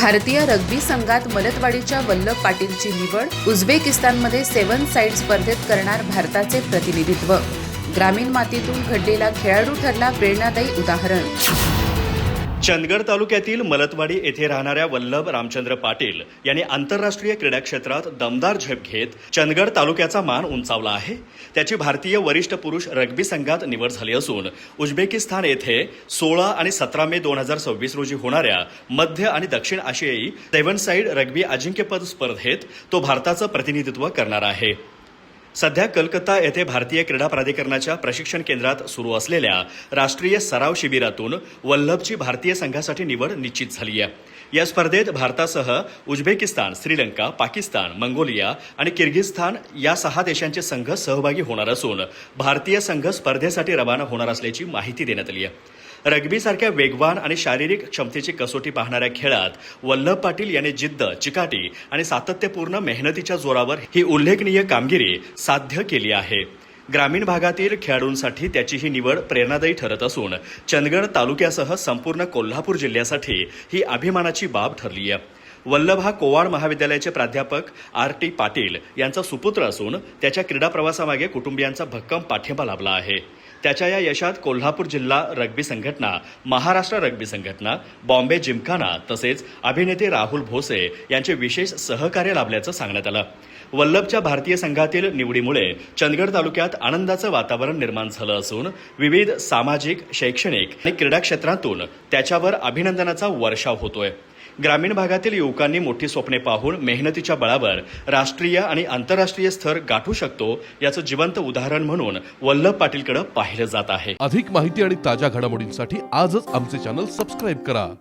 भारतीय रग्बी संघात मलतवाडीच्या वल्लभ पाटीलची निवड. उझबेकिस्तानमध्ये 7 साइड स्पर्धेत करणार भारताचे प्रतिनिधित्व. ग्रामीण मातीतून घडलेला खेळाडू ठरला प्रेरणादायी उदाहरण. चंदगड तालुक्यातील मलतवाडी येथे राहणाऱ्या वल्लभ रामचंद्र पाटील यांनी आंतरराष्ट्रीय क्रीडा क्षेत्रात दमदार झेप घेत चंदगड तालुक्याचा मान उंचावला आहे. त्याची भारतीय वरिष्ठ पुरुष रग्बी संघात निवड झाली असून उझबेकिस्तान येथे 16 आणि 17 मे 2026 रोजी होणाऱ्या मध्य आणि दक्षिण आशियाई 7 साइड रग्बी अजिंक्यपद स्पर्धेत तो भारताचं प्रतिनिधित्व करणार आहे. सध्या कलकत्ता येथे भारतीय क्रीडा प्राधिकरणाच्या प्रशिक्षण केंद्रात सुरू असलेल्या राष्ट्रीय सराव शिबिरातून वल्लभची भारतीय संघासाठी निवड निश्चित झाली आहे. या स्पर्धेत भारतासह उझबेकिस्तान, श्रीलंका, पाकिस्तान, मंगोलिया आणि किर्गिझस्तान या 6 देशांचे संघ सहभागी होणार असून भारतीय संघ स्पर्धेसाठी रवाना होणार असल्याची माहिती देण्यात आली आहे. रग्बीसारख्या वेगवान आणि शारीरिक क्षमतेची कसोटी पाहणाऱ्या खेळात वल्लभ पाटील यांनी जिद्द, चिकाटी आणि सातत्यपूर्ण मेहनतीच्या जोरावर ही उल्लेखनीय कामगिरी साध्य केली आहे. ग्रामीण भागातील खेळाडूंसाठी त्याची ही निवड प्रेरणादायी ठरत असून चंदगड तालुक्यासह संपूर्ण कोल्हापूर जिल्ह्यासाठी ही अभिमानाची बाब ठरली आहे. वल्लभ हा कोवाड महाविद्यालयाचे प्राध्यापक R.T. पाटील यांचा सुपुत्र असून त्याच्या क्रीडा प्रवासामागे कुटुंबियांचा भक्कम पाठिंबा लाभला आहे. त्याच्या या यशात कोल्हापूर जिल्हा रग्बी संघटना, महाराष्ट्र रग्बी संघटना, बॉम्बे जिमखाना तसेच अभिनेते राहुल भोसे यांचे विशेष सहकार्य लाभल्याचं सांगण्यात आलं. वल्लभच्या भारतीय संघातील निवडीमुळे चंदगड तालुक्यात आनंदाचं वातावरण निर्माण झालं असून विविध सामाजिक, शैक्षणिक आणि क्रीडा क्षेत्रातून त्याच्यावर अभिनंदनाचा वर्षाव होतोय. ग्रामीण भागातील युवकांनी मोठी स्वप्ने पाहून मेहनतीच्या बळावर राष्ट्रीय आणि आंतरराष्ट्रीय स्तर गाठू शकतो याचं जिवंत उदाहरण म्हणून वल्लभ पाटीलकडे पाहिलं जात आहे. अधिक माहिती आणि ताज्या घडामोडींसाठी आजच आमचे चॅनल सबस्क्राईब करा.